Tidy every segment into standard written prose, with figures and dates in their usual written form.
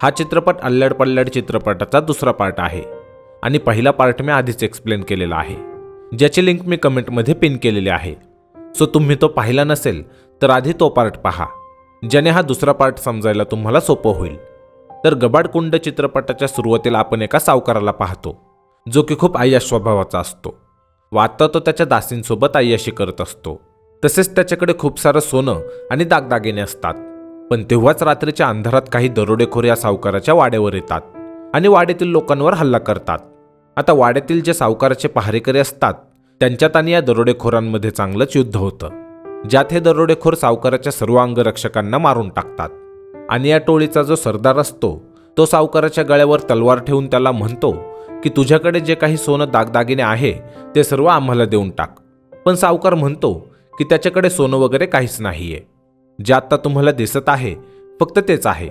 हा चित्रपट अल्लड पल्लड चित्रपटाचा दुसरा पार्ट आहे आणि पहिला पार्ट मी आधीच एक्सप्लेन केलेला आहे, ज्याची लिंक मी कमेंटमध्ये पिन केलेली आहे. सो तुम्ही तो पाहिला नसेल तर आधी तो पार्ट पहा, ज्याने हा दुसरा पार्ट समजायला तुम्हाला सोपं होईल. तर गबाडकुंड चित्रपटाच्या सुरुवातीला आपण एका सावकाराला पाहतो, जो की खूप अय्याश स्वभावाचा असतो व आता तो त्याच्या दासींसोबत अय्याशी करत असतो. तसेच त्याच्याकडे खूप सारं सोनं आणि दागदागिने असतात. पण तेव्हाच रात्रीच्या अंधारात काही दरोडेखोर या सावकाराच्या वाड्यावर येतात आणि वाड्यातील लोकांवर हल्ला करतात. आता वाड्यातील जे सावकाराचे पहारेकरी असतात त्यांच्यात आणि या दरोडेखोरांमध्ये चांगलंच युद्ध होतं, ज्यात हे दरोडेखोर सावकाराच्या सर्व अंगरक्षकांना मारून टाकतात. आणि या टोळीचा जो सरदार असतो तो सावकाराच्या गळ्यावर तलवार ठेवून त्याला म्हणतो की तुझ्याकडे जे काही सोनं दागदागिने आहे ते सर्व आम्हाला देऊन टाक. पण सावकार म्हणतो की त्याच्याकडे सोनं वगैरे काहीच नाहीये, जे आता तुम्हाला दिसत आहे फक्त तेच आहे.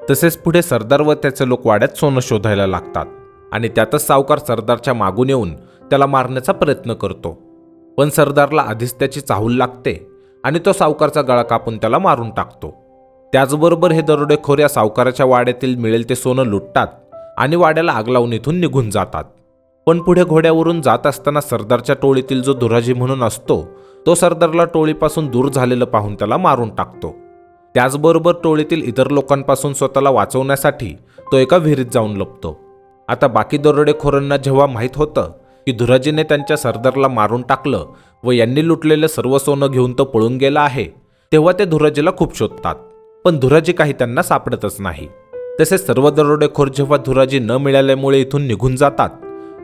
तसेच पुढे सरदार व त्याचे लोक वाड्यात सोनं शोधायला लागतात आणि त्यातच सावकार सरदारच्या मागून येऊन त्याला मारण्याचा प्रयत्न करतो. पण सरदारला आधीच त्याची चाहूल लागते आणि तो सावकारचा गळा कापून त्याला मारून टाकतो. त्याचबरोबर हे दरोडेखोर या सावकाराच्या वाड्यातील मिळेल ते सोनं लुटतात आणि वाड्याला आग लावून इथून निघून जातात. पण पुढे घोड्यावरून जात असताना सरदारच्या टोळीतील जो धुराजी म्हणून असतो तो सरदारला टोळीपासून दूर झालेलं पाहून त्याला मारून टाकतो. त्याचबरोबर टोळीतील इतर लोकांपासून स्वतःला वाचवण्यासाठी तो एका विहिरीत जाऊन लपतो. आता बाकी दरोडेखोरांना जेव्हा माहीत होतं की धुराजीने त्यांच्या सरदारला मारून टाकलं व यांनी लुटलेलं सर्व सोनं घेऊन तो पळून गेला आहे, तेव्हा ते धुराजीला खूप शोधतात. पण धुराजी काही त्यांना सापडतच नाही. तसेच सर्व दरोडेखोर जेव्हा धुराजी न मिळाल्यामुळे इथून निघून जातात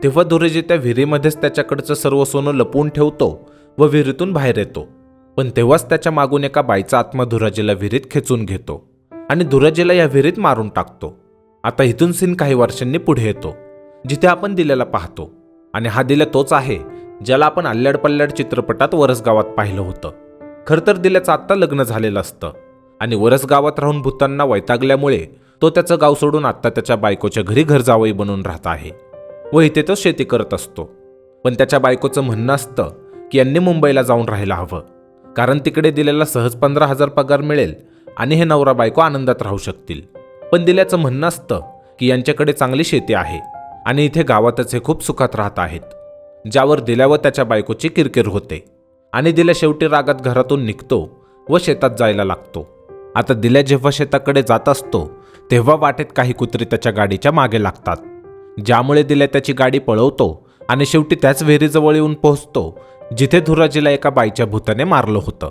तेव्हा धुराजी त्या विहिरीमध्येच त्याच्याकडचं सर्व सोनं लपवून ठेवतो व विहिरीतून बाहेर येतो. पण तेव्हाच त्याच्या मागून एका बाईचा आत्मा धुराजीला विहिरीत खेचून घेतो आणि धुराजीला या विहिरीत मारून टाकतो. आता इथून सीन काही वर्षांनी पुढे येतो, जिथे आपण दिल्याला पाहतो. आणि हा दिल्या तोच आहे ज्याला आपण अल्लड पल्लड चित्रपटात वरसगावात पाहिलं होतं. खरं तर दिल्याचं आत्ता लग्न झालेलं असतं आणि वरसगावात राहून भूतांना वैतागल्यामुळे तो त्याचं गाव सोडून आत्ता त्याच्या बायकोच्या घरी घर जावई बनून राहत आहे व इथे तो शेती करत असतो. पण त्याच्या बायकोचं म्हणणं असतं की यांनी मुंबईला जाऊन राहायला हवं, कारण तिकडे दिल्याला सहज 15,000 पगार मिळेल आणि हे नवरा बायको आनंदात राहू शकतील. पण दिल्याचं म्हणणं असतं की यांच्याकडे चांगली शेती आहे आणि इथे गावातच हे खूप सुखात राहत आहेत, ज्यावर दिल्या व त्याच्या बायकोची किरकिर होते आणि दिल्या शेवटी रागात घरातून निघतो व शेतात जायला लागतो. आता दिल्या जेव्हा शेताकडे जात असतो तेव्हा वाटेत काही कुत्री त्याच्या गाडीच्या मागे लागतात, ज्यामुळे दिल्या त्याची गाडी पळवतो आणि शेवटी त्याच विहिरीजवळ येऊन पोहोचतो जिथे धुराजीला एका बाईच्या भूताने मारलं होतं.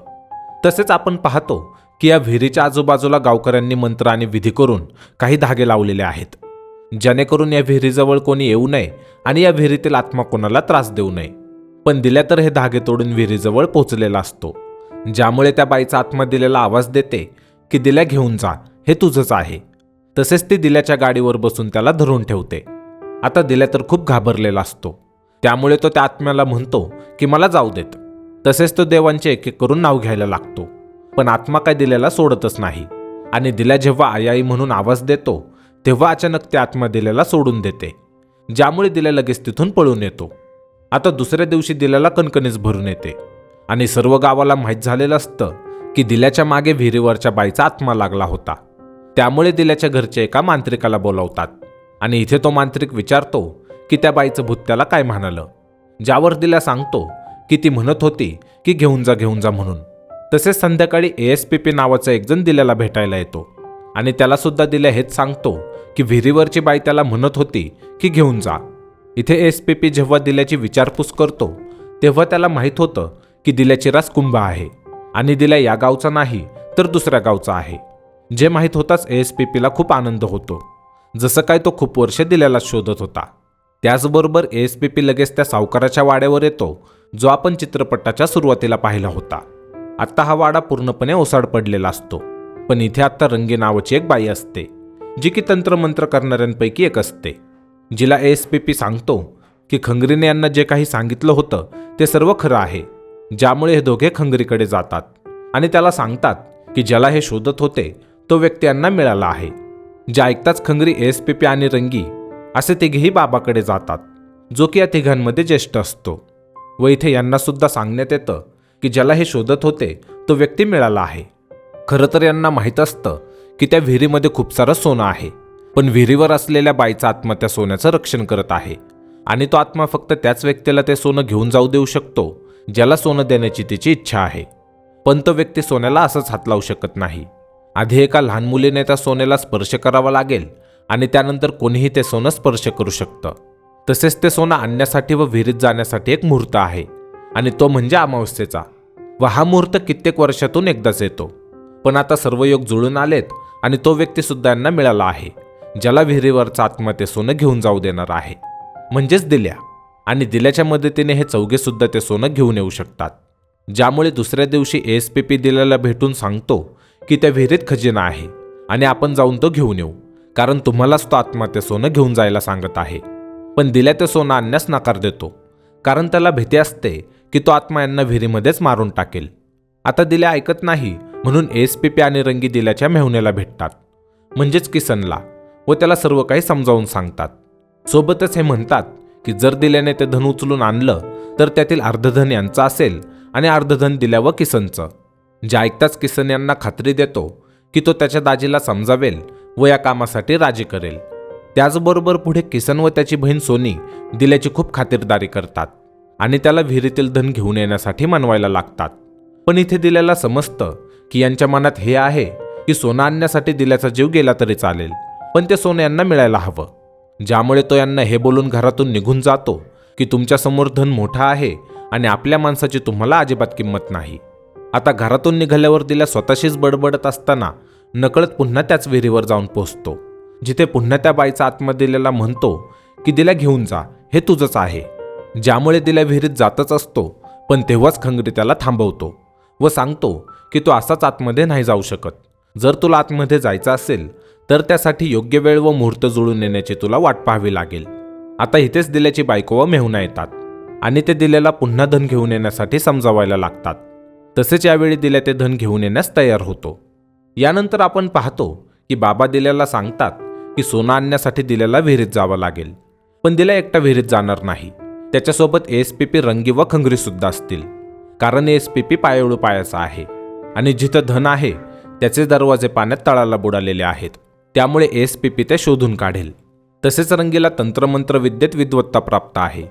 तसेच आपण पाहतो की या विहिरीच्या आजूबाजूला गावकऱ्यांनी मंत्र आणि विधी करून काही धागे लावलेले आहेत, जेणेकरून या विहिरीजवळ कोणी येऊ नये आणि या विहिरीतील आत्मा कोणाला त्रास देऊ नये. पण दिल्या तर हे धागे तोडून विहिरीजवळ पोहोचलेला असतो, ज्यामुळे त्या बाईचा आत्मा दिल्याला आवाज देते की दिल्या घेऊन जा, हे तुझंच आहे. तसेच ती दिल्याच्या गाडीवर बसून त्याला धरून ठेवते. आता दिल्या तर खूप घाबरलेला असतो, त्यामुळे तो त्या आत्म्याला म्हणतो की मला जाऊ देत. तसेच तो देवांचे एक एक करून नाव घ्यायला लागतो, पण आत्मा काय दिल्याला सोडतच नाही. आणि दिल्या जेव्हा आई आई म्हणून आवाज देतो तेव्हा अचानक त्या आत्मा दिल्याला सोडून देते, ज्यामुळे दिल्या लगेच तिथून पळून येतो. आता दुसऱ्या दिवशी दिल्याला कणकणीच भरून येते आणि सर्व गावाला माहीत झालेलं असतं की दिल्याच्या मागे विहिरीवरच्या बाईचा आत्मा लागला होता. त्यामुळे दिल्याच्या घरचे एका मांत्रिकाला बोलावतात आणि इथे तो मांत्रिक विचारतो की त्या बाईचं भूत त्याला काय म्हणालं, ज्यावर दिल्या सांगतो की ती म्हणत होती की घेऊन जा म्हणून. तसेच संध्याकाळी ASPP नावाचा एक जण दिल्याला भेटायला येतो आणि त्याला सुद्धा दिल्या हेच सांगतो की विहिरीवरची बाई त्याला म्हणत होती की घेऊन जा. इथे ASPP जेव्हा दिल्याची विचारपूस करतो तेव्हा त्याला माहीत होतं की दिल्याची रास कुंभ आहे आणि दिल्या या गावचा नाही तर दुसऱ्या गावचा आहे. जे माहीत होताच ASPPला खूप आनंद होतो, जसं काय तो खूप वर्ष दिल्याला शोधत होता. त्याचबरोबर ASPP लगेच त्या सावकाराच्या वाड्यावर येतो, जो आपण चित्रपटाच्या सुरुवातीला पाहिला होता. आत्ता हा वाडा पूर्णपणे ओसाड पडलेला असतो, पण इथे आत्ता रंगी नावाची एक बाई असते, जी की तंत्रमंत्र करणाऱ्यांपैकी एक असते, जिला ASPP सांगतो की खंगरीने यांना जे काही सांगितलं होतं ते सर्व खरं आहे, ज्यामुळे हे दोघे खंगरीकडे जातात आणि त्याला सांगतात की ज्याला हे शोधत होते तो व्यक्ती यांना मिळाला आहे. जे ऐकताच खंगरी ASPP आणि रंगी असे तिघेही बाबाकडे जातात, जो की या तिघांमध्ये ज्येष्ठ असतो. व इथे यांना सुद्धा सांगण्यात येतं की ज्याला हे शोधत होते तो व्यक्ती मिळाला आहे. खरं तर यांना माहीत असतं की त्या विहिरीमध्ये खूप सारं सोनं आहे पण विहिरीवर असलेल्या बाईचा आत्मा त्या सोन्याचं रक्षण करत आहे आणि तो आत्मा फक्त त्याच व्यक्तीला ते सोनं घेऊन जाऊ देऊ शकतो ज्याला सोनं देण्याची तिची इच्छा आहे. पण तो व्यक्ती सोन्याला असंच हात लावू शकत नाही. आधी एका लहान मुलीने त्या सोन्याला स्पर्श करावा लागेल आणि त्यानंतर कोणीही ते सोनं स्पर्श करू शकतं. तसेच ते सोनं आणण्यासाठी व विहिरीत जाण्यासाठी एक मुहूर्त आहे आणि तो म्हणजे अमावस्येचा. व हा मुहूर्त कित्येक वर्षातून एकदाच येतो. पण आता सर्व योग जुळून आलेत आणि तो व्यक्ती सुद्धा यांना मिळाला आहे ज्याला विहिरीवरचा आत्मा ते सोनं घेऊन जाऊ देणार आहे, म्हणजेच दिल्या. आणि दिल्याच्या मदतीने हे चौघे सुद्धा ते सोनं घेऊन येऊ शकतात. ज्यामुळे दुसऱ्या दिवशी ASPP दिल्याला भेटून सांगतो की त्या विहिरीत खजिना आहे आणि आपण जाऊन तो घेऊन येऊ, कारण तुम्हालाच तो आत्मा ते सोनं घेऊन जायला सांगत आहे. पण दिल्या ते सोनं आणण्यास नकार देतो, कारण त्याला भीती असते की तो आत्मा यांना विहिरीमध्येच मारून टाकेल. आता दिल्या ऐकत नाही, म्हणून ASPP आणि रंगी दिल्याच्या मेहुण्याला भेटतात, म्हणजेच किसनला, व त्याला सर्व काही समजावून सांगतात. सोबतच हे म्हणतात की जर दिल्याने ते धन उचलून आणलं तर त्यातील अर्धधन यांचं असेल आणि अर्धधन दिल्या व किसनचं. जे ऐकताच किसन यांना खात्री देतो की तो त्याच्या दाजीला समजावेल व या कामासाठी राजी करेल. त्याचबरोबर पुढे किसन व त्याची बहीण सोनी दिल्याची खूप खातिरदारी करतात आणि त्याला विहिरीतील धन घेऊन येण्यासाठी मनवायला लागतात. पण इथे दिल्याला समजतं की यांच्या मनात हे आहे की सोनं आणण्यासाठी दिल्याचा जीव गेला तरी चालेल, पण ते सोनं यांना मिळायला हवं. ज्यामुळे तो यांना हे बोलून घरातून निघून जातो की तुमच्यासमोर धन मोठा आहे आणि आपल्या माणसाची तुम्हाला अजिबात किंमत नाही. आता घरातून निघाल्यावर दिल्या स्वतःशीच बडबडत असताना नकळत पुन्हा त्याच विहिरीवर जाऊन पोहोचतो, जिथे पुन्हा त्या बाईचा आत्मा दिल्याला म्हणतो की दिल्या घेऊन जा, हे तुझंच आहे. ज्यामुळे दिल्या विहिरीत जातच असतो, पण तेव्हाच खंगरी त्याला थांबवतो व सांगतो की तू असाच आतमध्ये नाही जाऊ शकत. जर तुला आतमध्ये जायचं असेल तर त्यासाठी योग्य वेळ व मुहूर्त जुळून येण्याची तुला वाट पाहावी लागेल. आता इथेच दिल्याची बायको व मेहुणा येतात आणि ते दिल्याला पुन्हा धन घेऊन येण्यासाठी समजावायला लागतात. तसेच यावेळी दिल्या ते धन घेऊन येण्यास तयार होतो. यानंतर आपण पाहतो की बाबा दिल्याला सांगतात की सोनं आणण्यासाठी दिल्याला विहिरीत जावं लागेल. पण दिल्या एकटा विहिरीत जाणार नाही, त्याच्यासोबत ASPP रंगी व खंगरी सुद्धा असतील, कारण ASPP पायाळू पायाचा आहे आणि जिथं धन आहे त्याचे दरवाजे पाण्यात तळाला बुडालेले आहेत. त्यामुळे ASPP ते शोधून काढेल. तसेच रंगीला तंत्रमंत्र विद्येत विद्वत्ता प्राप्त आहे,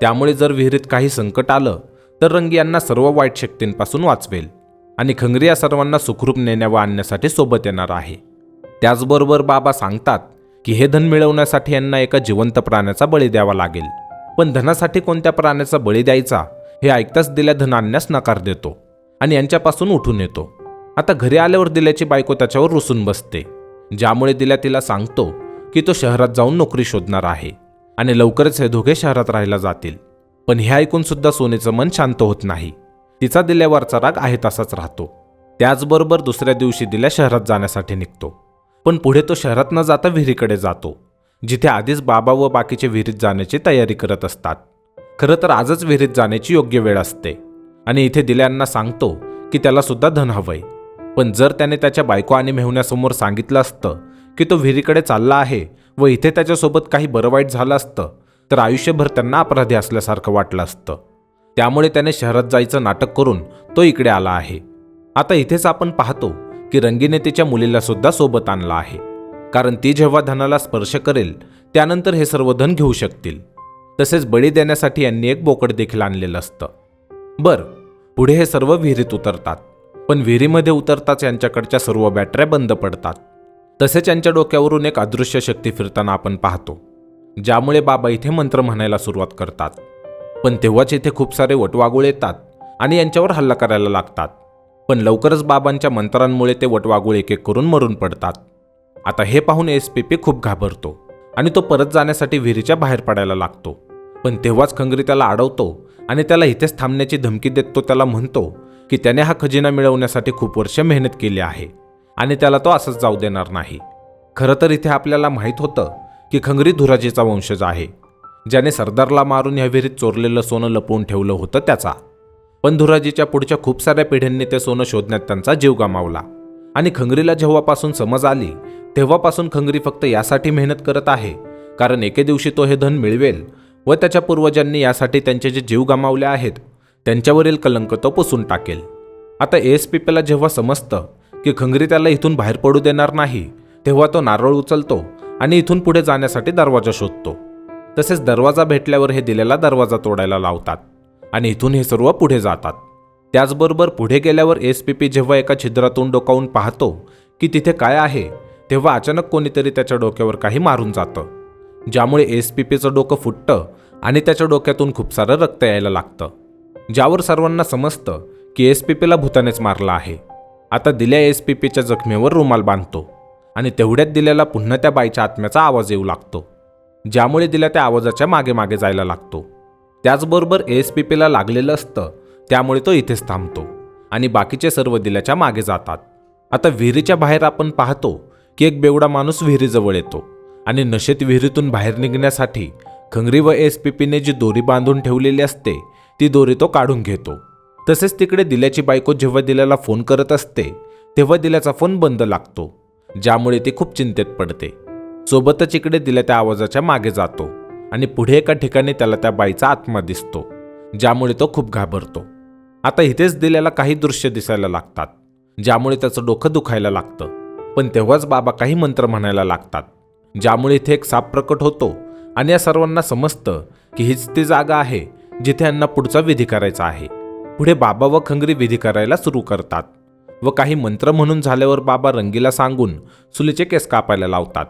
त्यामुळे जर विहिरीत काही संकट आलं तर रंगी यांना सर्व वाईट शक्तींपासून वाचवेल आणि खंगरी या सर्वांना सुखरूप नेण्या व आणण्यासाठी सोबत येणार आहे. त्याचबरोबर बाबा सांगतात की हे धन मिळवण्यासाठी यांना एका जिवंत प्राण्याचा बळी द्यावा लागेल. पण धनासाठी कोणत्या प्राण्याचा बळी द्यायचा हे ऐकताच दिल्या धन आणण्यास नकार देतो आणि यांच्यापासून उठून येतो. आता घरी आल्यावर दिल्याची बायको त्याच्यावर रुसून बसते, ज्यामुळे दिल्या तिला सांगतो की तो शहरात जाऊन नोकरी शोधणार आहे आणि लवकरच हे दोघे शहरात राहायला जातील. पण हे ऐकून सुद्धा सोनीचं मन शांत होत नाही. तिचा दिल्यावरचा राग आहे तसाच राहतो. त्याचबरोबर दुसऱ्या दिवशी दिल्या शहरात जाण्यासाठी निघतो, पण पुढे तो शहरात न जाता विहिरीकडे जातो, जिथे आधीच बाबा व बाकीचे विहिरीत जाण्याची तयारी करत असतात. खरं तर आजच विहिरीत जाण्याची योग्य वेळ असते आणि इथे दिल्यांना सांगतो की त्याला सुद्धा धन हवंय. पण जर त्याने त्याच्या बायको आणि मेहुण्यासमोर सांगितलं असतं की तो विहिरीकडे चालला आहे व इथे त्याच्यासोबत काही बरं वाईट झालं असतं तर आयुष्यभर त्यांना अपराधी असल्यासारखं वाटलं असतं. त्यामुळे त्याने शहरात जायचं नाटक करून तो इकडे आला आहे. आता इथेच आपण पाहतो की रंगीने तिच्या मुलीला सुद्धा सोबत आणला आहे, कारण ती जेव्हा धनाला स्पर्श करेल त्यानंतर हे सर्व धन घेऊ शकतील. तसेच बळी देण्यासाठी यांनी एक बोकड देखील आणलेलं असतं. पुढे हे सर्व विहिरीत उतरतात, पण विहिरीमध्ये उतरताच यांच्याकडच्या सर्व बॅटऱ्या बंद पडतात. तसेच यांच्या डोक्यावरून एक अदृश्य शक्ती फिरताना आपण पाहतो, ज्यामुळे बाबा इथे मंत्र म्हणायला सुरुवात करतात. पण तेव्हाच इथे खूप सारे वटवाघूळ येतात आणि यांच्यावर हल्ला करायला लागतात. पण लवकरच बाबांच्या मंत्रांमुळे ते वटवाघूळ एक एक करून मरून पडतात. आता हे पाहून ASPP खूप घाबरतो आणि तो परत जाण्यासाठी विहिरीच्या बाहेर पडायला लागतो. पण तेव्हाच खंगरी त्याला अडवतो आणि त्याला इथेच थांबण्याची धमकी देत तो त्याला म्हणतो की त्याने हा खजिना मिळवण्यासाठी खूप वर्ष मेहनत केली आहे आणि त्याला तो असंच जाऊ देणार नाही. खरं तर इथे आपल्याला माहीत होतं की खंगरी धुराजीचा वंशज आहे, ज्याने सरदारला मारून या विहिरीत चोरलेलं सोनं लपवून ठेवलं होतं त्याचा. पण धुराजीच्या पुढच्या खूप साऱ्या पिढ्यांनी ते सोनं शोधण्यात त्यांचा जीव गमावला आणि खंगरीला जेव्हापासून समज आली तेव्हापासून खंगरी फक्त यासाठी मेहनत करत आहे कारण एके दिवशी तो हे धन मिळवेल व त्याच्या पूर्वजांनी यासाठी त्यांचे जे जीव गमावले आहेत त्यांच्यावरील कलंक तो पुसून टाकेल. आता ASPPला जेव्हा समजतं की खंगरी त्याला इथून बाहेर पडू देणार नाही, तेव्हा तो नारळ उचलतो आणि इथून पुढे जाण्यासाठी दरवाजा शोधतो. तसेच दरवाजा भेटल्यावर हे दिल्याला दरवाजा तोडायला लावतात आणि इथून हे सर्व पुढे जातात. त्याचबरोबर पुढे गेल्यावर एसपीपी जेव्हा एका छिद्रातून डोकावून पाहतो की तिथे काय आहे, तेव्हा अचानक कोणीतरी त्याच्या डोक्यावर काही मारून जातं, ज्यामुळे एसपीपीचं डोकं फुटतं आणि त्याच्या डोक्यातून खूप सारं रक्त यायला लागतं, ज्यावर सर्वांना समजतं की एसपीपीला भूतानेच मारलं आहे. आता दिल्या एसपीपीच्या जखमेवर रुमाल बांधतो आणि तेवढ्यात दिल्याला पुन्हा त्या बाईच्या आत्म्याचा आवाज येऊ लागतो, ज्यामुळे दिल्या त्या आवाजाच्या मागे मागे जायला लागतो. त्याचबरोबर एसपीपीला लागलेलं असतं, त्यामुळे तो इथेच थांबतो आणि बाकीचे सर्व दिल्याच्या मागे जातात. आता विहिरीच्या बाहेर आपण पाहतो की एक बेवडा माणूस विहिरीजवळ येतो आणि नशेत विहिरीतून बाहेर निघण्यासाठी खंगरी व एसपीपीने जी दोरी बांधून ठेवलेली असते ती दोरी तो काढून घेतो. तसेच तिकडे दिल्याची बायको जेव्हा दिल्याला फोन करत असते तेव्हा दिल्याचा फोन बंद लागतो, ज्यामुळे ती खूप चिंतेत पडते. सोबतच इकडे दिल्या त्या आवाजाच्या मागे जातो आणि पुढे एका ठिकाणी त्याला त्या बाईचा आत्मा दिसतो, ज्यामुळे तो खूप घाबरतो. आता इथेच दिल्याला काही दृश्य दिसायला लागतात, ज्यामुळे त्याचं डोकं दुखायला लागतं. पण तेव्हाच बाबा काही मंत्र म्हणायला लागतात, ज्यामुळे इथे एक साप प्रकट होतो आणि या सर्वांना समजतं की हीच ती जागा आहे जिथे यांना पुढचा विधी करायचा आहे. पुढे बाबा व खंगरी विधी करायला सुरू करतात व काही मंत्र म्हणून झाल्यावर बाबा रंगीला सांगून सुलीचे केस कापायला लावतात.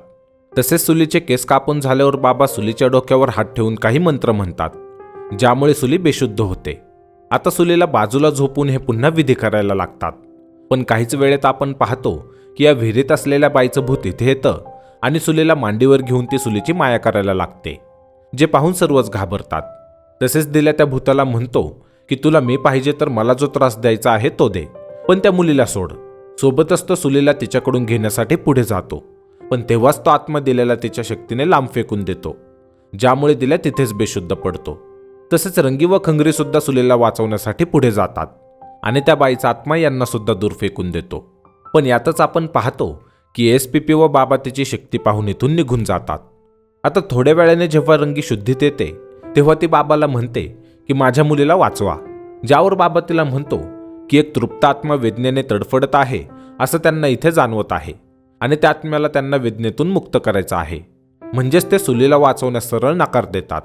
तसेच सुलीचे केस कापून झाल्यावर बाबा सुलीच्या डोक्यावर हात ठेवून काही मंत्र म्हणतात, ज्यामुळे सुली बेशुद्ध होते. आता सुलीला बाजूला झोपून हे पुन्हा विधी करायला लागतात. पण काहीच वेळेत आपण पाहतो की या विहिरीत असलेल्या बाईचं भूत इथे येतं आणि सुलीला मांडीवर घेऊन ती सुलीची माया करायला लागते, जे पाहून सर्वच घाबरतात. तसेच दिल्या त्या भूताला म्हणतो की तुला मी पाहिजे तर मला जो त्रास द्यायचा आहे तो दे, पण त्या मुलीला सोड. सोबतच तो सुलीला तिच्याकडून घेण्यासाठी पुढे जातो, पण तेव्हाच तो आत्मा दिल्याला तिच्या शक्तीने लांब फेकून देतो, ज्यामुळे दिल्या तिथेच बेशुद्ध पडतो. तसेच रंगी व खंगरी सुद्धा सुलीला वाचवण्यासाठी पुढे जातात आणि त्या बाईचा आत्मा यांना सुद्धा दूर फेकून देतो. पण यातच आपण पाहतो की एसपीपी व बाबा तिची शक्ती पाहून इथून निघून जातात. आता थोड्या वेळाने जेव्हा रंगी शुद्धीत येते तेव्हा ती बाबाला म्हणते की माझ्या मुलीला वाचवा, ज्यावर बाबा तिला म्हणतो की एक तृप्त आत्मा वेदनेने तडफडत आहे असं त्यांना इथे जाणवत आहे आणि त्या आत्म्याला त्यांना वेदनेतून मुक्त करायचं आहे. म्हणजेच ते सुलीला वाचवण्यास सरळ नकार देतात.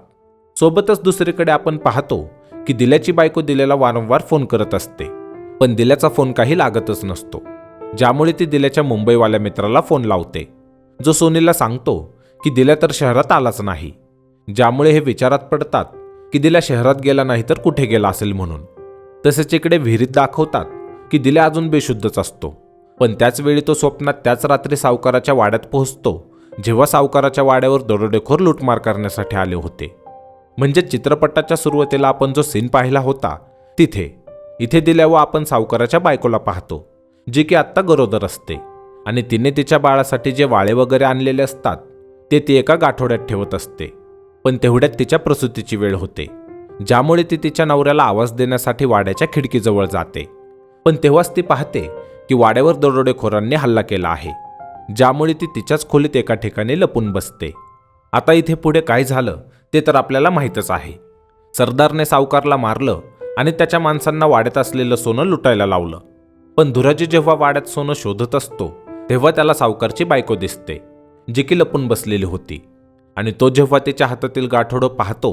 सोबतच दुसरीकडे आपण पाहतो की दिल्याची बायको दिल्याला वारंवार फोन करत असते, पण दिल्याचा फोन काही लागतच नसतो, ज्यामुळे ती दिल्याच्या मुंबईवाल्या मित्राला फोन लावते, जो सोनीला सांगतो की दिल्या तर शहरात आलाच नाही, ज्यामुळे हे विचारात पडतात की दिल्या शहरात गेला नाही तर कुठे गेला असेल म्हणून. तसेच इकडे विहिरीत दाखवतात की दिल्या अजून बेशुद्धच असतो, पण त्याच वेळी तो स्वप्नात त्याच रात्री सावकाराच्या वाड्यात पोहोचतो, जेव्हा सावकाराच्या वाड्यावर दरोडेखोर लूटमार करण्यासाठी आले होते. म्हणजे चित्रपटाच्या सुरुवातीला आपण जो सीन पाहिला होता इथे दिल्या व आपण सावकाराच्या बायकोला पाहतो, जी की आत्ता गरोदर असते आणि तिने तिच्या बाळासाठी जे वाळे वगैरे आणलेले असतात ते ती एका गाठोड्यात ठेवत असते. पण तेवढ्यात तिच्या प्रसूतीची वेळ होते, ज्यामुळे ती तिच्या नवऱ्याला आवाज देण्यासाठी वाड्याच्या खिडकीजवळ जाते. पण तेव्हाच ती पाहते की वाड्यावर दरोडेखोरांनी हल्ला केला आहे, ज्यामुळे ती तिच्याच खोलीत एका ठिकाणी लपून बसते. आता इथे पुढे काय झालं ते तर आपल्याला माहीतच आहे. सरदारने सावकारला मारलं आणि त्याच्या माणसांना वाड्यात असलेलं सोनं लुटायला लावलं. पण धुराजी जेव्हा वाड्यात सोनं शोधत असतो तेव्हा त्याला सावकारची बायको दिसते, जी की लपून बसलेली होती. आणि तो जेव्हा तिच्या हातातील गाठोडं पाहतो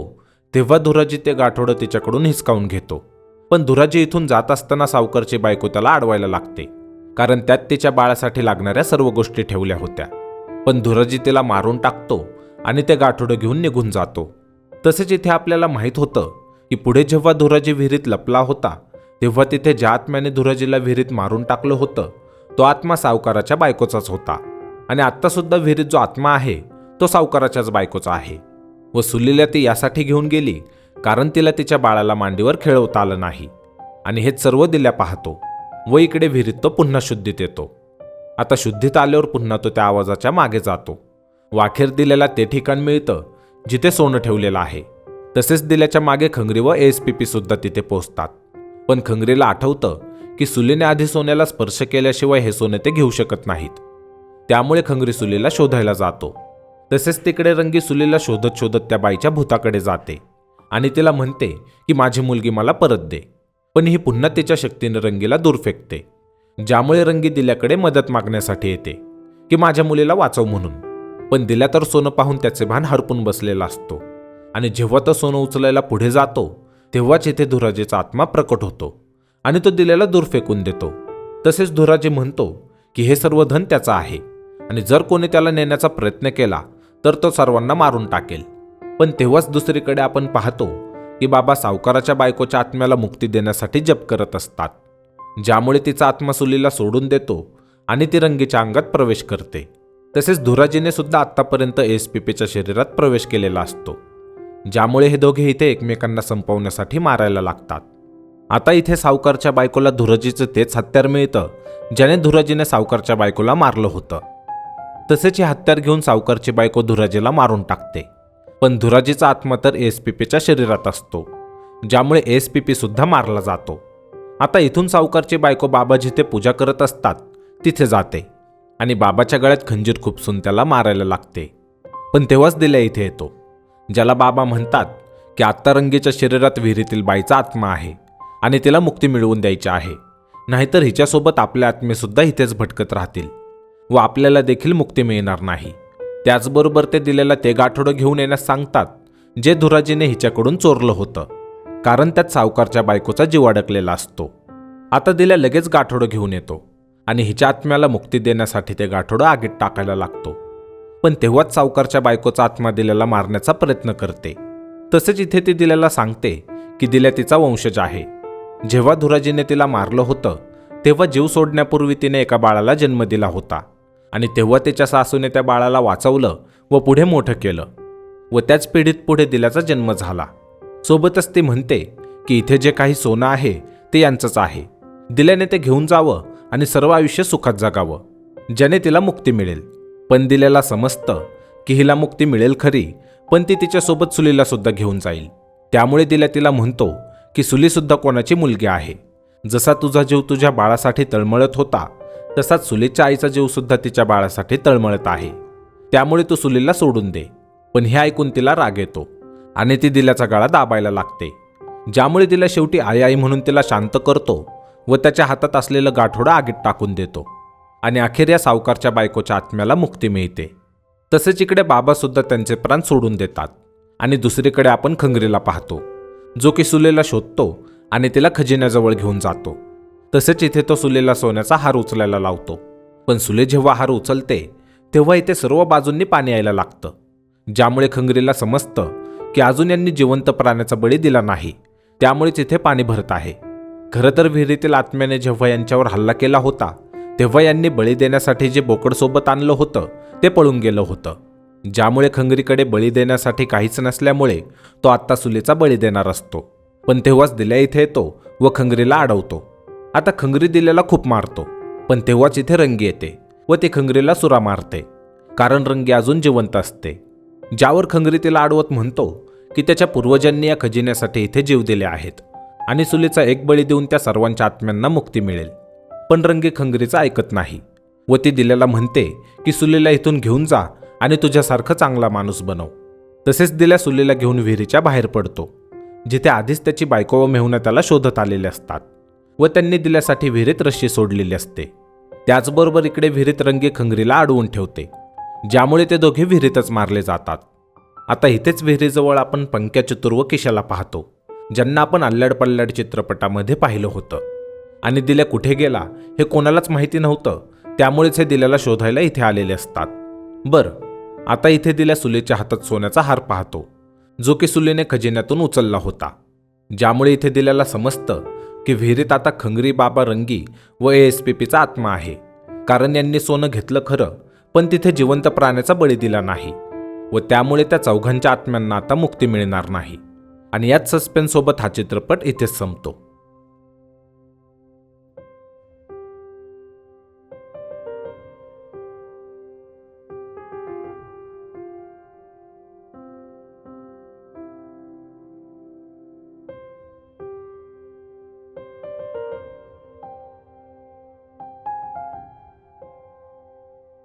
तेव्हा धुराजी ते गाठोडं तिच्याकडून हिसकावून घेतो. पण धुराजी इथून जात असताना सावकारची बायको त्याला अडवायला लागते, कारण त्यात तिच्या बाळासाठी लागणाऱ्या सर्व गोष्टी ठेवल्या होत्या. पण धुराजी तिला मारून टाकतो आणि ते गाठोडं घेऊन निघून जातो. तसेच इथे आपल्याला माहीत होतं की पुढे जेव्हा धुराजी विहिरीत लपला होता तेव्हा तिथे ज्या आत्म्याने धुराजीला विहिरीत मारून टाकलं होतं तो आत्मा सावकाराच्या बायकोचाच होता. आणि आत्तासुद्धा विहिरीत जो आत्मा आहे तो सावकाराच्याच बायकोचा आहे. व सुलीला ती यासाठी घेऊन गेली कारण तिला तिच्या बाळाला मांडीवर खेळवता आलं नाही. आणि हेच सर्व दिल्या पाहतो व इकडे विहिरीत तो पुन्हा शुद्धीत येतो. आता शुद्धीत आल्यावर पुन्हा तो त्या आवाजाच्या मागे जातो व अखेर दिल्याला ते ठिकाण मिळतं जिथे सोनं ठेवलेलं आहे. तसेच दिल्याच्या मागे खंगरी व एसपीपी सुद्धा तिथे पोहोचतात. पण खंगरीला आठवतं की सुलीने आधी सोन्याला स्पर्श केल्याशिवाय हे सोने ते घेऊ शकत नाहीत, त्यामुळे खंगरी सुलीला शोधायला जातो. तसेच तिकडे रंगी सुलीला शोधत शोधत त्या बाईच्या भूताकडे जाते आणि तिला म्हणते की माझी मुलगी मला परत दे. पण ही पुन्हा तिच्या शक्तीने रंगीला दूर फेकते, ज्यामुळे रंगी दिल्याकडे मदत मागण्यासाठी येते की माझ्या मुलीला वाचव म्हणून. पण दिल्या तर सोनं पाहून त्याचे भान हरपून बसलेला असतो आणि जेव्हा तो सोनं उचलायला पुढे जातो तेव्हाच इथे धुराजीचा आत्मा प्रकट होतो आणि तो दिल्याला दूर फेकून देतो. तसेच धुराजी म्हणतो की हे सर्व धन त्याचं आहे आणि जर कोणी त्याला नेण्याचा प्रयत्न केला तर तो सर्वांना मारून टाकेल. पण तेव्हाच दुसरीकडे आपण पाहतो की बाबा सावकाराच्या बायकोच्या आत्म्याला मुक्ती देण्यासाठी जप करत असतात, ज्यामुळे तिचा आत्मा सुलीला सोडून देतो आणि ती रंगीच्या अंगात प्रवेश करते. तसेच धुराजीने सुद्धा आत्तापर्यंत एसपीपीच्या शरीरात प्रवेश केलेला असतो, ज्यामुळे हे दोघे इथे एकमेकांना संपवण्यासाठी मारायला लागतात. आता इथे सावकारच्या बायकोला धुराजीचं तेच हत्यार मिळतं ज्याने धुराजीने सावकारच्या बायकोला मारलं होतं. तसेच हे हत्यार घेऊन सावकारची बायको धुराजीला मारून टाकते. पण धुराजीचा आत्मा तर एसपीपीच्या शरीरात असतो, ज्यामुळे एसपीपी सुद्धा मारला जातो. आता इथून सावकारची बायको बाबा जिथे पूजा करत असतात तिथे जाते आणि बाबाच्या गळ्यात खंजीर खुपसून त्याला मारायला लागते. पण तेव्हाच दिल्या इथे येतो, ज्याला बाबा म्हणतात की आत्ता रंगीच्या शरीरात विहिरीतील बाईचा आत्मा आहे आणि तिला मुक्ती मिळवून द्यायची आहे, नाहीतर हिच्यासोबत आपले आत्मेसुद्धा इथेच भटकत राहतील व आपल्याला देखील मुक्ती मिळणार नाही. त्याचबरोबर ते दिलेला ते गाठोडं घेऊन येण्यास सांगतात जे धुराजीने हिच्याकडून चोरलं होतं, कारण त्यात सावकारच्या बायकोचा जीव अडकलेला असतो. आता दिल्या लगेच गाठोडं घेऊन येतो आणि हिच्या आत्म्याला मुक्ती देण्यासाठी ते गाठोडं आगीत टाकायला लागतो. पण तेव्हाच सावकारच्या बायकोचा आत्मा दिल्याला मारण्याचा प्रयत्न करते. तसेच इथे ती दिल्याला सांगते की दिल्या तिचा वंशज आहे. जेव्हा धुराजीने तिला मारलं होतं तेव्हा जीव सोडण्यापूर्वी तिने एका बाळाला जन्म दिला होता आणि तेव्हा तिच्या सासूने त्या बाळाला वाचवलं व पुढे मोठं केलं व त्याच पिढीत पुढे दिल्याचा जन्म झाला. सोबतच ती म्हणते की इथे जे काही सोनं आहे ते यांचंच आहे. दिल्याने ते घेऊन जावं आणि सर्व आयुष्य सुखात जगावं, ज्याने तिला मुक्ती मिळेल. पण दिल्याला समजतं की हिला मुक्ती मिळेल खरी, पण ती तिच्यासोबत सुलीला सुद्धा घेऊन जाईल. त्यामुळे दिल्या तिला म्हणतो की सुली सुद्धा कोणाची मुलगी आहे. जसा तुझा जीव तुझ्या बाळासाठी तळमळत होता तसाच सुलीच्या आईचा जीव सुद्धा तिच्या बाळासाठी तळमळत आहे. त्यामुळे तू सुलीला सोडून दे. पण हे ऐकून तिला राग येतो आणि ती दिल्याचा गळा दाबायला लागते, ज्यामुळे तिला शेवटी आई आई म्हणून तिला शांत करतो व त्याच्या हातात असलेलं गाठोडं आगीत टाकून देतो आणि अखेर या सावकारच्या बायकोच्या आत्म्याला मुक्ती मिळते. तसेच इकडे बाबा सुद्धा त्यांचे प्राण सोडून देतात आणि दुसरीकडे आपण खंगरीला पाहतो, जो की सुलेला शोधतो आणि तिला खजिन्याजवळ घेऊन जातो. तसेच इथे तो सुलेला सोन्याचा हार उचलायला लावतो. पण सुले जेव्हा हार उचलते तेव्हा इथे सर्व बाजूंनी पाणी यायला लागतं, ज्यामुळे खंगरीला समजतं की अजून यांनी जिवंत प्राण्याचा बळी दिला नाही, त्यामुळेच इथे पाणी भरत आहे. खरं तर विहिरीतील आत्म्याने जेव्हा यांच्यावर हल्ला केला होता तेव्हा यांनी बळी देण्यासाठी जे बोकड सोबत आणलं होतं ते पळून गेलं होतं, ज्यामुळे खंगरीकडे बळी देण्यासाठी काहीच नसल्यामुळे तो आत्ता सुलीचा बळी देणार असतो. पण तेव्हाच दिल्या इथे येतो व खंगरीला अडवतो. आता खंगरी दिल्याला खूप मारतो, पण तेव्हाच इथे रंगी येते व ती खंगरीला सुरा मारते, कारण रंगी अजून जिवंत असते. ज्यावर खंगरी तिला अडवत म्हणतो की त्याच्या पूर्वजांनी या खजिन्यासाठी इथे जीव दिले आहेत आणि सुलीचा एक बळी देऊन त्या सर्वांच्या आत्म्यांना मुक्ती मिळेल. पण रंगी खंगरीचं ऐकत नाही व ती दिल्याला म्हणते की सुलीला इथून घेऊन जा आणि तुझ्यासारखं चांगला माणूस बनव. तसेच दिल्या सुलीला घेऊन विहिरीच्या बाहेर पडतो, जिथे आधीच त्याची बायको व मेहुणा त्याला शोधत आलेले असतात व त्यांनी दिल्यासाठी विहिरीत रश्शी सोडलेली असते. त्याचबरोबर इकडे विहिरीत रंगी खंगरीला अडवून ठेवते, ज्यामुळे ते दोघे विहिरीतच मारले जातात. आता इथेच विहिरीजवळ आपण पंक्या, चतुर व किशाला पाहतो, ज्यांना आपण अल्लड पल्लड चित्रपटामध्ये पाहिलं होतं. आणि दिल्या कुठे गेला हे कोणालाच माहिती नव्हतं, त्यामुळेच हे दिल्याला शोधायला इथे आलेले असतात. बरं, आता इथे दिल्या सुलीच्या हातात सोन्याचा हार पाहतो, जो की सुलीने खजिन्यातून उचलला होता, ज्यामुळे इथे दिल्याला समजतं की विहिरीत आता खंगरी, बाबा रंगी व एसपीपीचा आत्मा आहे, कारण यांनी सोनं घेतलं खरं, पण तिथे जिवंत प्राण्याचा बळी दिला नाही व त्यामुळे त्या चौघांच्या आत्म्यांना आता मुक्ती मिळणार नाही. आणि याच सस्पेन्स सोबत हा चित्रपट इथेच संपतो.